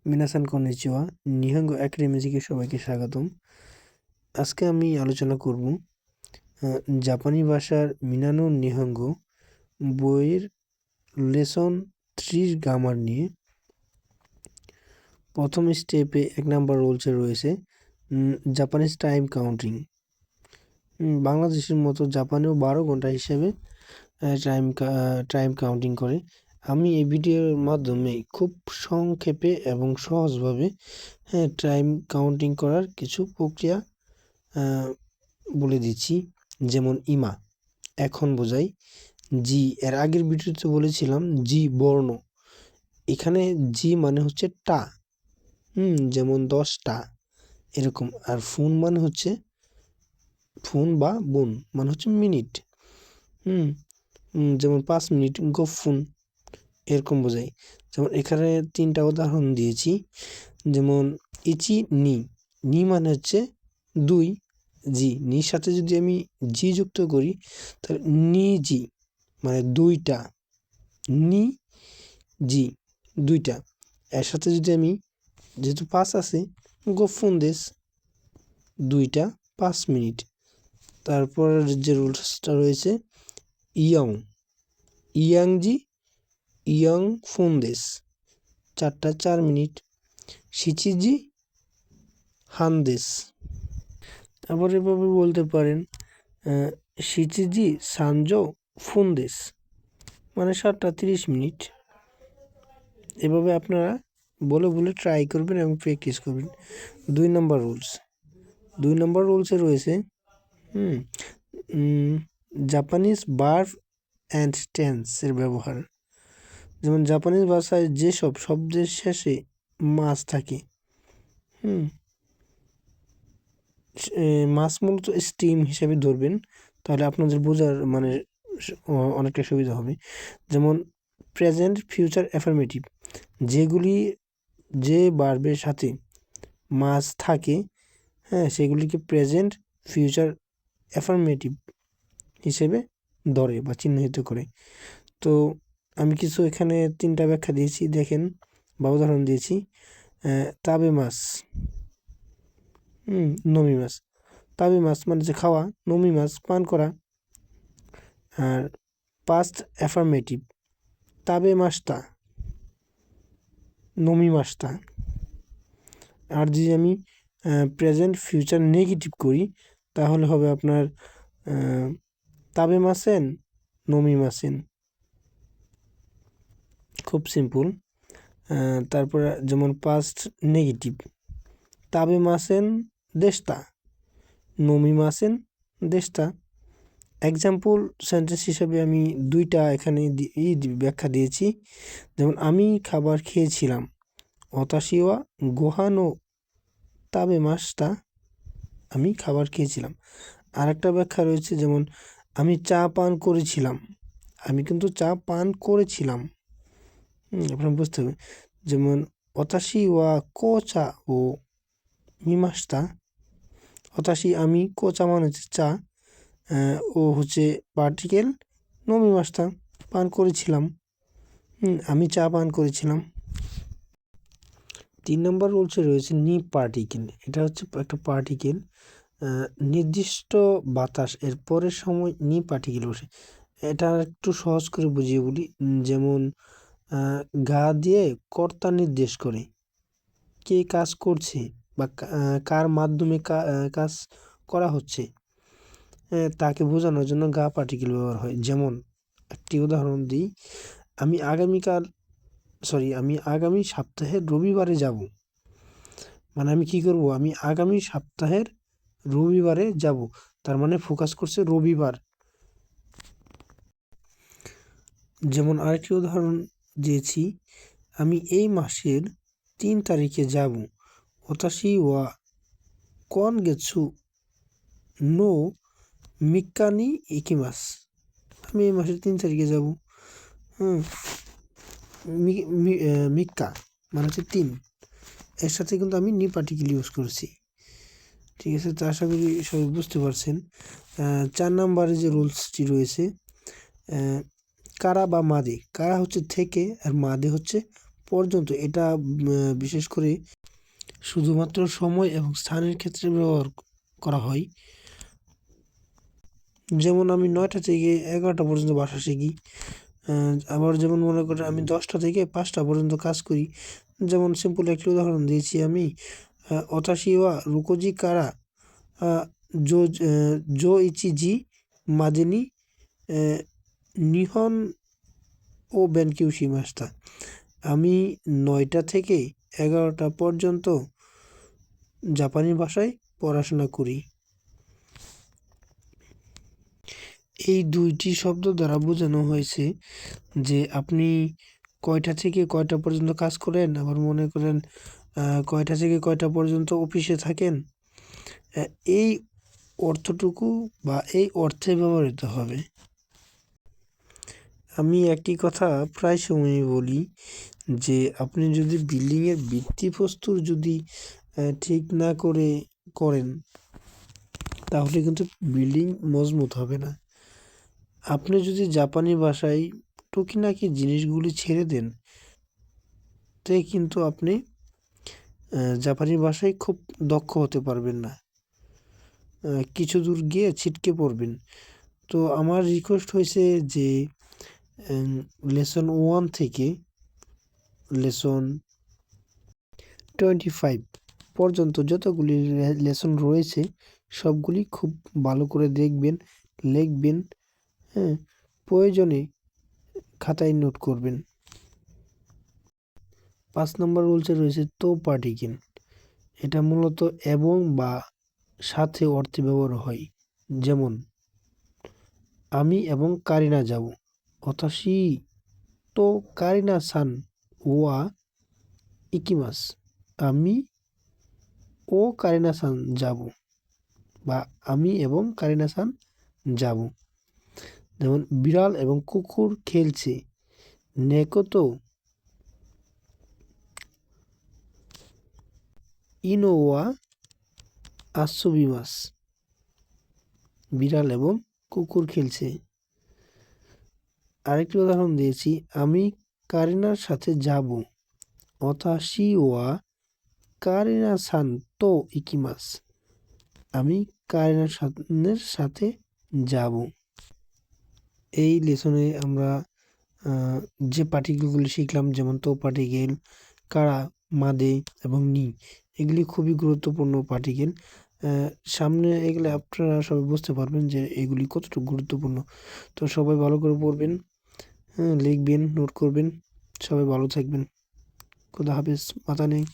মিনাসান কনিচিওয়া নিহাঙ্গো academy থেকে সবাইকে স্বাগতম। আজকে আমি আলোচনা করব জাপানি ভাষার মিনানো নিহাঙ্গো বইয়ের লেসন 3 গ্রামার নিয়ে। প্রথম স্টেপে 1 নাম্বার রুলসে রয়েছে জাপানিজ টাইম কাউন্টিং। বাংলাদেশের মতো জাপানেও 12 ঘন্টা হিসেবে টাইম কাউন্টিং করে। আমি এই ভিডিওর মাধ্যমে খুব সংক্ষেপে এবং সহজভাবে টাইম কাউন্টিং করার কিছু প্রক্রিয়া বলে দিচ্ছি। যেমন ইমা এখন বোঝাই, জি এর আগের ভিডিওতে বলেছিলাম জি বর্ণ, এখানে জি মানে হচ্ছে টা, যেমন 10টা এরকম। আর ফোন মানে হচ্ছে ফোন বা বোন মানে হচ্ছে মিনিট, যেমন 5 মিনিট গো ফোন এরকম বোঝাই। যেমন এখানে 3টা উদাহরণ দিয়েছি। যেমন ইচি নি, নি মানে হচ্ছে 2, জি নির সাথে যদি আমি জি যুক্ত করি তাহলে নি জি মানে 2টা, নি জি 2টা। এর সাথে যদি আমি যেহেতু 5 আছে গো ফোন দেশ 2টা 5 মিনিট। তারপর যে রুলসটা রয়েছে ইয়ং, ইয়াংজি ইয়ং ফোন দেশ 4টা 4 মিনিট। শিচিজি হানদেশ। আবার এভাবে বলতে পারেন শিচিজি সানজো ফুনদেশ মানে 7টা 30 মিনিট। এভাবে আপনারা বলে বলে ট্রাই করবেন এবং প্র্যাকটিস করবেন। 2 নম্বর রুলসে রয়েছে জাপানিজ ভার্ব অ্যান্ড টেন্সের ব্যবহার। যেমন জাপানিজ ভাষায় যেসব শব্দের শেষে মাস থাকে, মাস মূলত স্টিম হিসেবে ধরবেন, তাহলে আপনাদের বোঝার মানে অনেকটা সুবিধা হবে। যেমন প্রেজেন্ট, ফিউচার, অ্যাফার্মেটিভ, যেগুলি যে ভার্বের সাথে মাস থাকে সেগুলিকে প্রেজেন্ট, ফিউচার, অ্যাফার্মেটিভ হিসেবে ধরে বা চিহ্নিত করে। তো আমি কিছু এখানে 3টা ব্যাখ্যা দিয়েছি, দেখেন বা উদাহরণ দিয়েছি। তাবে মাস, নমি মাস, তাবে মাস মানে হচ্ছে খাওয়া, নমি মাস পান করা। আর পাস্ট অ্যাফার্মেটিভ তাবে মাসটা, নমি মাসটা। আর যদি আমি প্রেজেন্ট ফিউচার নেগেটিভ করি তাহলে হবে আপনার তাবে মাসেন নমি মাসেন, খুব সিম্পল। তারপর যেমন পাস্ট নেগেটিভ তাবে মাসেন দেশটা, নমি মাসেন দেশটা। এক্সাম্পল সেন্টেন্স হিসাবে আমি 2টা এখানে ব্যাখ্যা দিয়েছি। যেমন আমি খাবার খেয়েছিলাম, অতাশিওয়া গোহানো তাবে মাসটা, আমি খাবার খেয়েছিলাম। আর একটা ব্যাখ্যা রয়েছে, যেমন আমি চা পান করেছিলাম, আমি কিন্তু চা পান করেছিলাম, আপনার বুঝতে হবে। যেমন অতাশি ওয়া কোচা ও মিমাস্তা, অতাশি আমি, কোচা মানে হচ্ছে চা, ও হচ্ছে পার্টিকেল, নমিমাস্তা পান করেছিলাম, আমি চা পান করেছিলাম। 3 নম্বর রুলসে রয়েছে নি পার্টিকেল। এটা হচ্ছে একটা পার্টিকেল, নির্দিষ্ট বাতাস এর পরের সময় নি পার্টিকেল বসে। এটা একটু সহজ করে বুঝিয়ে বলি। যেমন গা দিয়ে কর্তা নির্দেশ করে, কে কাজ করছে বা কার মাধ্যমে কাজ করা হচ্ছে তাকে বোঝানোর জন্য গা পার্টিকেল ব্যবহার হয়। যেমন একটি উদাহরণ দিই, আমি আগামী সপ্তাহের রবিবারে যাব, মানে আমি কি করব, আমি আগামী সপ্তাহের রবিবারে যাব, তার মানে ফোকাস করছে রবিবার। যেমন আরেকটি উদাহরণ দিয়েছি, আমি এই মাসের 3 তারিখে যাব, ওতাশি ওয়া কোন গেছু নো মিক্কানি ইকিমাস, আমি এই মাসের 3 তারিখে যাব। মিক্কা মানে হচ্ছে 3, এর সাথে কিন্তু আমি নি পার্টিকেল ইউজ করছি। ঠিক আছে, তো আশা করি সবাই বুঝতে পারছেন। 4 নম্বরে যে রুলসটি রয়েছে কারা বা মাদে, কারা হচ্ছে থেকে আর মাদে হচ্ছে পর্যন্ত এটা বিশেষ করে শুধুমাত্র সময় এবং স্থানের ক্ষেত্রে ব্যবহার করা হয়। যেমন আমি 9টা থেকে 11টা পর্যন্ত ভাষা শিখি। আবার যেমন মনে করেন আমি 10টা থেকে 5টা পর্যন্ত কাজ করি। যেমন সিম্পল একটি উদাহরণ দিয়েছি আমি, ওতাশি ওয়া রুকোজি কারা জো ইচিজি মাদে নি নিহন ও বেনকিউ শিমাস্তা। আমি 9টা থেকে 11টা পর্যন্ত জাপানি ভাষায় পড়াশোনা করি। এই 2টি শব্দ দ্বারা বোঝানো হয়েছে যে আপনি কয়টা থেকে কয়টা পর্যন্ত কাজ করেন, আবার মনে করেন কয়টা থেকে কয়টা পর্যন্ত অফিসে থাকেন। এই অর্থটুকু বা এই অর্থে ব্যবহৃত হবে। আমি একটি কথা প্রায় সময়ই বলি যে আপনি যদি বিল্ডিংয়ের ভিত্তিপ্রস্তর যদি ঠিক না করেন তাহলে কিন্তু বিল্ডিং মজবুত হবে না। আপনি যদি জাপানি ভাষায় টুকিটাকি জিনিসগুলি ছেড়ে দেন তাই কিন্তু আপনি জাপানি ভাষায় খুব দক্ষ হতে পারবেন না, কিছু দূর গিয়ে ছিটকে পড়বেন। তো আমার রিকোয়েস্ট হয়েছে যে লেসন 1 থেকে লেসন 25 পর্যন্ত যতগুলি লেসন রয়েছে সবগুলি খুব ভালো করে দেখবেন, লিখবেন, হ্যাঁ, প্রয়োজনে খাতায় নোট করবেন। 5 নম্বর রুলসে রয়েছে তো পার্টিকেল। এটা মূলত এবং বা সাথে অর্থে ব্যবহার হয়। যেমন আমি এবং কারিনা যাব, ওতাশি তো কারিনা সান ওয়া ইকিমাস। আমি ও কারিনা সান যাব বা আমি এবং কারিনা সান যাব। যেমন বিড়াল এবং কুকুর খেলছে, নেকোতো ইনো ওয়া আসুবিমাস। বিড়াল এবং কুকুর খেলছে। আরেকটি উদাহরণ দিয়েছি, আমি কারিনার সাথে যাব, ওতাশি ওয়া কারিনা সান তো ইকিমাস। আমি কারিনার সাথে যাব। এই লেসনে আমরা যে পার্টিকেলগুলি শিখলাম, যেমন তো পার্টিকেল, কারা, মাদে এবং নি, এগুলি খুবই গুরুত্বপূর্ণ পার্টিকেল। সামনে এগুলো আপনারা সবাই বুঝতে পারবেন যে এগুলি কতটুকু গুরুত্বপূর্ণ। তো সবাই ভালো করে পড়বেন, লিখবেন, নোট করবেন। সবাই ভালো থাকবেন। খোদা হাফেজ। মাথা নেই।